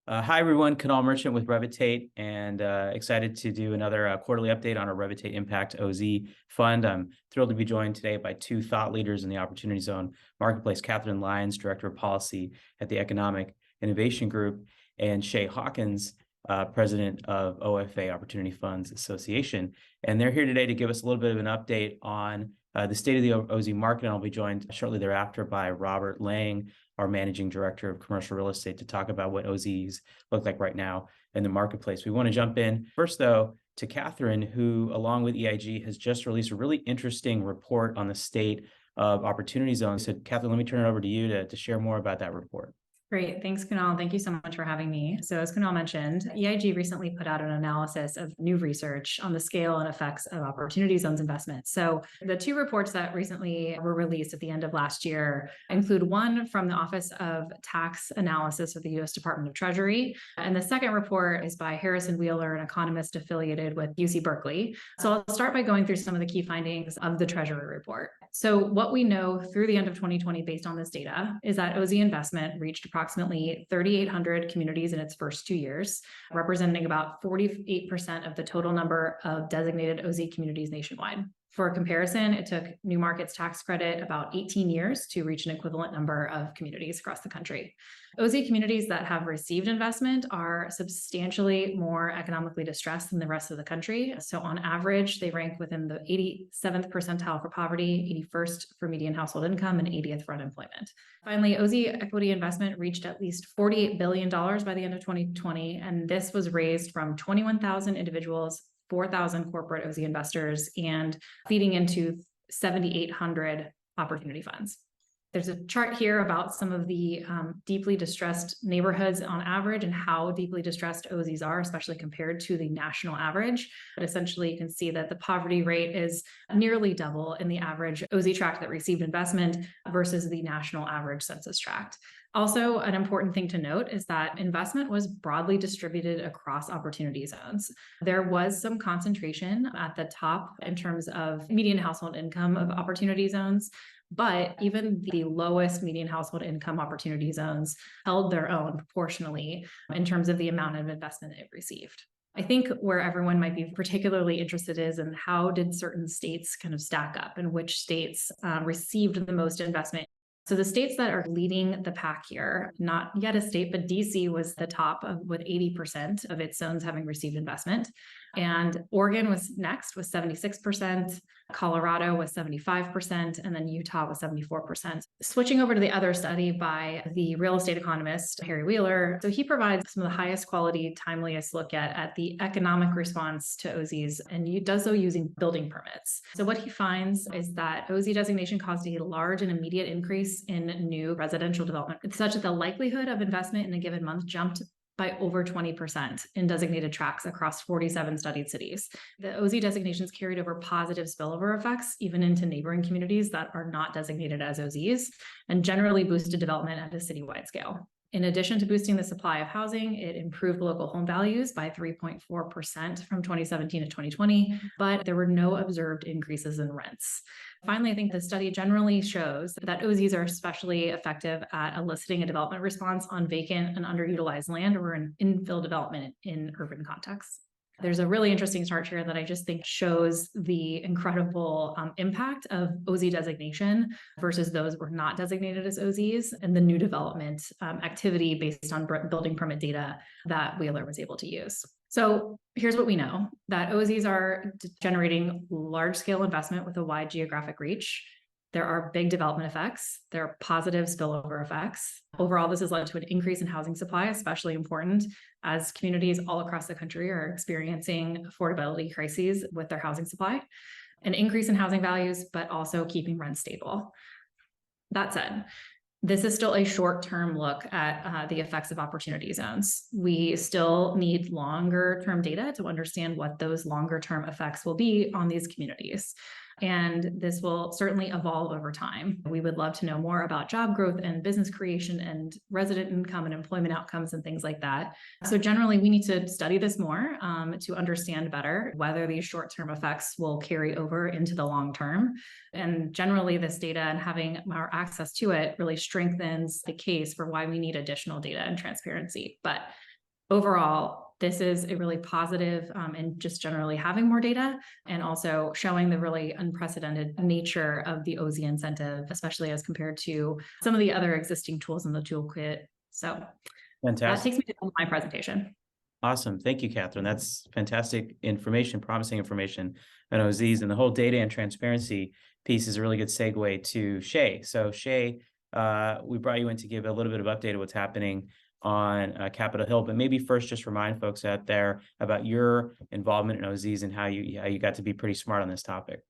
Hi, everyone. Kunal Merchant with Revitate, and excited to do another quarterly update on our Revitate Impact OZ fund. I'm thrilled to be joined today by two thought leaders in the Opportunity Zone marketplace, Catherine Lyons, Director of Policy at the Economic Innovation Group, and Shay Hawkins, President of OFA Opportunity Funds Association. And they're here today to give us a little bit of an update on the state of the OZ market, and I'll be joined shortly thereafter by Robert Lang, our Managing Director of Commercial Real Estate, to talk about what OZs look like right now in the marketplace. We want to jump in first, though, to Catherine, who, along with EIG, has just released a really interesting report on the state of opportunity zones. So, Catherine, let me turn it over to you to share more about that report. Great. Thanks, Kunal. Thank you so much for having me. So as Kunal mentioned, EIG recently put out an analysis of new research on the scale and effects of opportunity zones investment. So the two reports that recently were released at the end of last year include one from the Office of Tax Analysis of the U.S. Department of Treasury. And the second report is by Harrison Wheeler, an economist affiliated with UC Berkeley. So I'll start by going through some of the key findings of the Treasury report. So what we know through the end of 2020 based on this data is that OZ investment reached approximately 3,800 communities in its first 2 years, representing about 48% of the total number of designated OZ communities nationwide. For comparison, it took New Market's tax credit about 18 years to reach an equivalent number of communities across the country. OZ communities that have received investment are substantially more economically distressed than the rest of the country. So on average, they rank within the 87th percentile for poverty, 81st for median household income, and 80th for unemployment. Finally, OZ equity investment reached at least $48 billion by the end of 2020, and this was raised from 21,000 individuals, 4,000 corporate OZ investors, and feeding into 7,800 opportunity funds. There's a chart here about some of the deeply distressed neighborhoods on average and how deeply distressed OZs are, especially compared to the national average. But essentially, you can see that the poverty rate is nearly double in the average OZ tract that received investment versus the national average census tract. Also, an important thing to note is that investment was broadly distributed across opportunity zones. There was some concentration at the top in terms of median household income of opportunity zones, but even the lowest median household income opportunity zones held their own proportionally in terms of the amount of investment it received. I think where everyone might be particularly interested is in how did certain states kind of stack up and which states received the most investment. So the states that are leading the pack here, not yet a state, but DC was the top with 80% of its zones having received investment. And Oregon was next with 76%, Colorado was 75%, and then Utah was 74%. Switching over to the other study by the real estate economist, Harry Wheeler. So he provides some of the highest quality, timeliest look at the economic response to OZs, and he does so using building permits. So what he finds is that OZ designation caused a large and immediate increase in new residential development. It's such that the likelihood of investment in a given month jumped by over 20% in designated tracts across 47 studied cities. The OZ designations carried over positive spillover effects, even into neighboring communities that are not designated as OZs, and generally boosted development at a citywide scale. In addition to boosting the supply of housing, it improved local home values by 3.4% from 2017 to 2020, but there were no observed increases in rents. Finally, I think the study generally shows that OZs are especially effective at eliciting a development response on vacant and underutilized land or in infill development in urban contexts. There's a really interesting chart here that I just think shows the incredible impact of OZ designation versus those who were not designated as OZs and the new development activity based on building permit data that Wheeler was able to use. So here's what we know, that OZs are generating large-scale investment with a wide geographic reach. There are big development effects. There are positive spillover effects. Overall, this has led to an increase in housing supply, especially important as communities all across the country are experiencing affordability crises with their housing supply, an increase in housing values, but also keeping rents stable. That said, this is still a short-term look at the effects of opportunity zones. We still need longer-term data to understand what those longer-term effects will be on these communities. And this will certainly evolve over time. We would love to know more about job growth and business creation and resident income and employment outcomes and things like that. So generally, we need to study this more to understand better whether these short-term effects will carry over into the long term. And generally, this data and having our access to it really strengthens the case for why we need additional data and transparency. But overall, this is a really positive and just generally having more data and also showing the really unprecedented nature of the OZ incentive, especially as compared to some of the other existing tools in the toolkit. So that Fantastic. takes me to my presentation. Awesome. Thank you, Catherine. That's fantastic information, promising information on OZs, and the whole data and transparency piece is a really good segue to Shay. So Shay, we brought you in to give a little bit of update of what's happening on Capitol Hill, but maybe first just remind folks out there about your involvement in OZs and how you got to be pretty smart on this topic.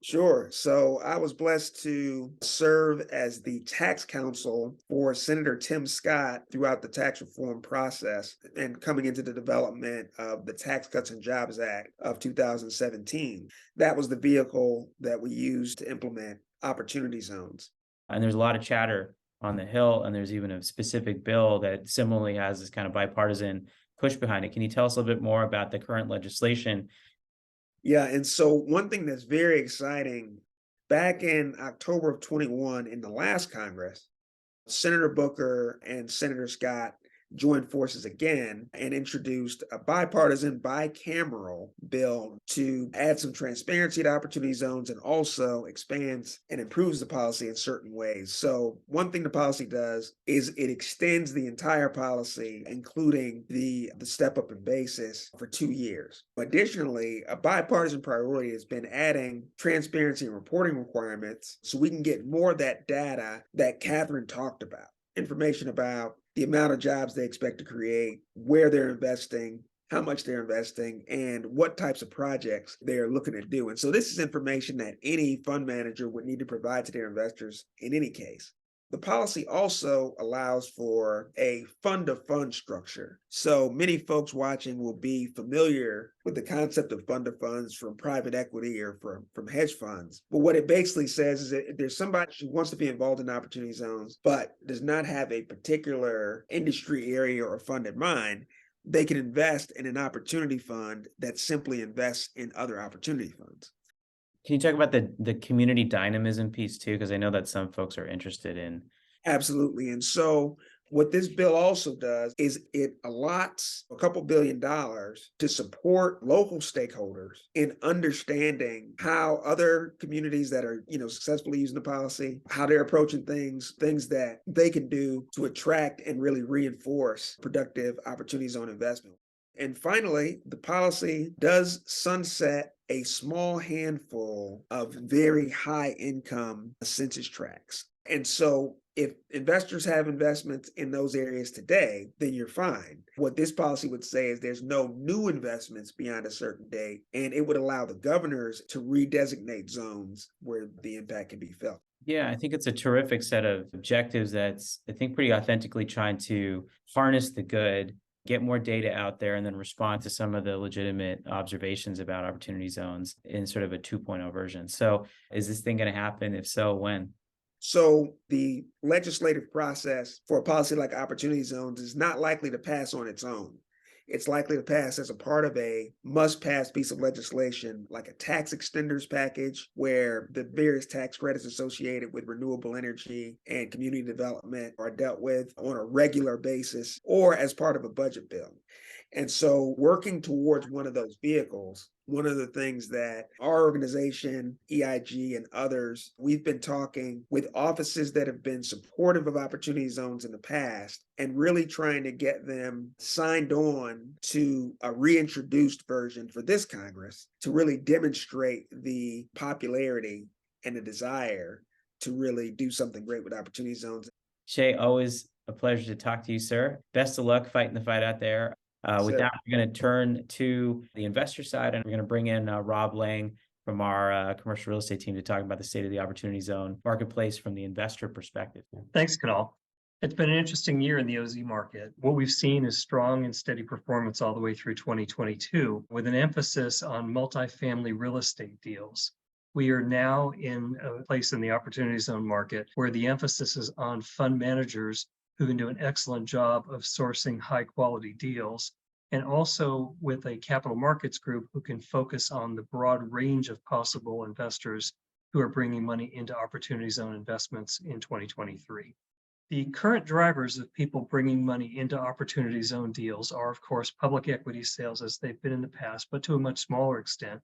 Sure. So I was blessed to serve as the tax counsel for Senator Tim Scott throughout the tax reform process and coming into the development of the Tax Cuts and Jobs Act of 2017. That was the vehicle that we used to implement opportunity zones. And there's a lot of chatter on the Hill, and there's even a specific bill that similarly has this kind of bipartisan push behind it. Can you tell us a little bit more about the current legislation? Yeah, and so one thing that's very exciting, back in October of 21 in the last Congress, Senator Booker and Senator Scott joined forces again and introduced a bipartisan bicameral bill to add some transparency to opportunity zones and also expands and improves the policy in certain ways. So one thing the policy does is it extends the entire policy, including the step up in basis, for 2 years. Additionally, a bipartisan priority has been adding transparency and reporting requirements so we can get more of that data that Catherine talked about, information about the amount of jobs they expect to create, where they're investing, how much they're investing, and what types of projects they're looking to do. And so this is information that any fund manager would need to provide to their investors in any case. The policy also allows for a fund-of-fund structure. So many folks watching will be familiar with the concept of fund-of-funds from private equity or from hedge funds. But what it basically says is that if there's somebody who wants to be involved in opportunity zones, but does not have a particular industry area or fund in mind, they can invest in an opportunity fund that simply invests in other opportunity funds. Can you talk about the community dynamism piece too? Because I know that some folks are interested in. Absolutely. And so what this bill also does is it allots a couple $2 billion to support local stakeholders in understanding how other communities that are, successfully using the policy, how they're approaching things that they can do to attract and really reinforce productive opportunity zone investment. And finally, the policy does sunset a small handful of very high income census tracts. And so if investors have investments in those areas today, then you're fine. What this policy would say is there's no new investments beyond a certain date, and it would allow the governors to redesignate zones where the impact can be felt. Yeah, I think it's a terrific set of objectives that's, I think, pretty authentically trying to harness the good, get more data out there, and then respond to some of the legitimate observations about opportunity zones in sort of a 2.0 version. So is this thing going to happen? If so, when? So the legislative process for a policy like opportunity zones is not likely to pass on its own. It's likely to pass as a part of a must-pass piece of legislation, like a tax extenders package, where the various tax credits associated with renewable energy and community development are dealt with on a regular basis, or as part of a budget bill. And so working towards one of those vehicles, one of the things that our organization, EIG, and others, we've been talking with offices that have been supportive of opportunity zones in the past and really trying to get them signed on to a reintroduced version for this Congress to really demonstrate the popularity and the desire to really do something great with opportunity zones. Shay, always a pleasure to talk to you, sir. Best of luck fighting the fight out there. With that, we're going to turn to the investor side, and we're going to bring in Rob Lang from our commercial real estate team to talk about the state of the opportunity zone marketplace from the investor perspective. Thanks, Kunal. It's been an interesting year in the OZ market. What we've seen is strong and steady performance all the way through 2022, with an emphasis on multifamily real estate deals. We are now in a place in the opportunity zone market where the emphasis is on fund managers who can do an excellent job of sourcing high quality deals, and also with a capital markets group who can focus on the broad range of possible investors who are bringing money into opportunity zone investments in 2023. The current drivers of people bringing money into opportunity zone deals are, of course, public equity sales as they've been in the past, but to a much smaller extent.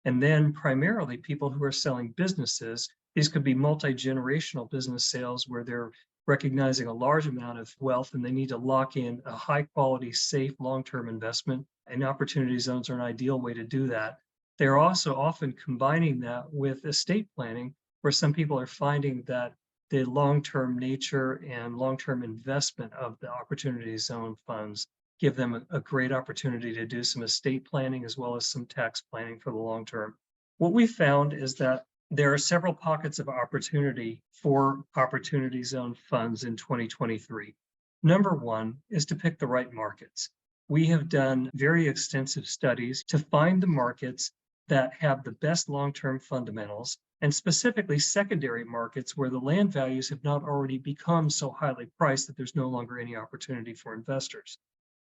And then primarily people who are selling businesses. These could be multi-generational business sales where they're recognizing a large amount of wealth and they need to lock in a high quality, safe, long-term investment. And opportunity zones are an ideal way to do that. They're also often combining that with estate planning, where some people are finding that the long-term nature and long-term investment of the opportunity zone funds give them a great opportunity to do some estate planning as well as some tax planning for the long term. What we found is that there are several pockets of opportunity for opportunity zone funds in 2023. Number one is to pick the right markets. We have done very extensive studies to find the markets that have the best long-term fundamentals, and specifically secondary markets where the land values have not already become so highly priced that there's no longer any opportunity for investors.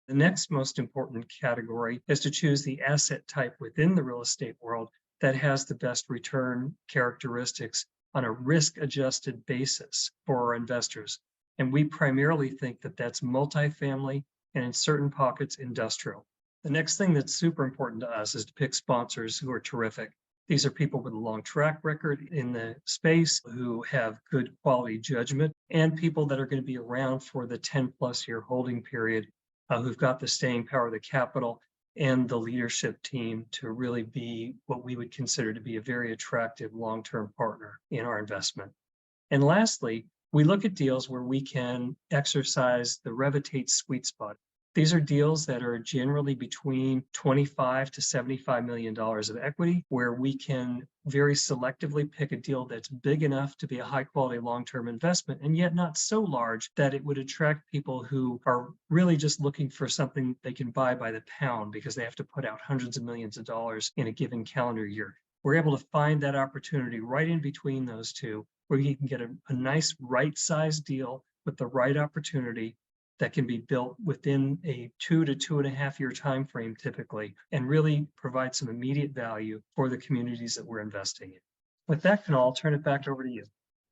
The next most important category is to choose the asset type within the real estate world that has the best return characteristics on a risk-adjusted basis for our investors. And we primarily think that that's multifamily and in certain pockets, industrial. The next thing that's super important to us is to pick sponsors who are terrific. These are people with a long track record in the space who have good quality judgment and people that are going to be around for the 10+ year holding period, who've got the staying power, the capital, and the leadership team to really be what we would consider to be a very attractive long-term partner in our investment. And lastly, we look at deals where we can exercise the Revitate sweet spot. These are deals that are generally between $25 to $75 million of equity, where we can very selectively pick a deal that's big enough to be a high quality long-term investment, and yet not so large that it would attract people who are really just looking for something they can buy by the pound because they have to put out hundreds of millions of dollars in a given calendar year. We're able to find that opportunity right in between those two, where you can get a nice right-sized deal with the right opportunity that can be built within a 2 to 2.5 year time frame typically, and really provide some immediate value for the communities that we're investing in. With that, Kunal, I'll turn it back over to you.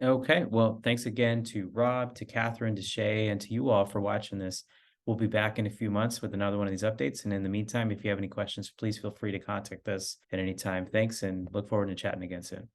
Okay, well, thanks again to Rob, to Catherine, to Shay, and to you all for watching this. We'll be back in a few months with another one of these updates. And in the meantime, if you have any questions, please feel free to contact us at any time. Thanks, and look forward to chatting again soon.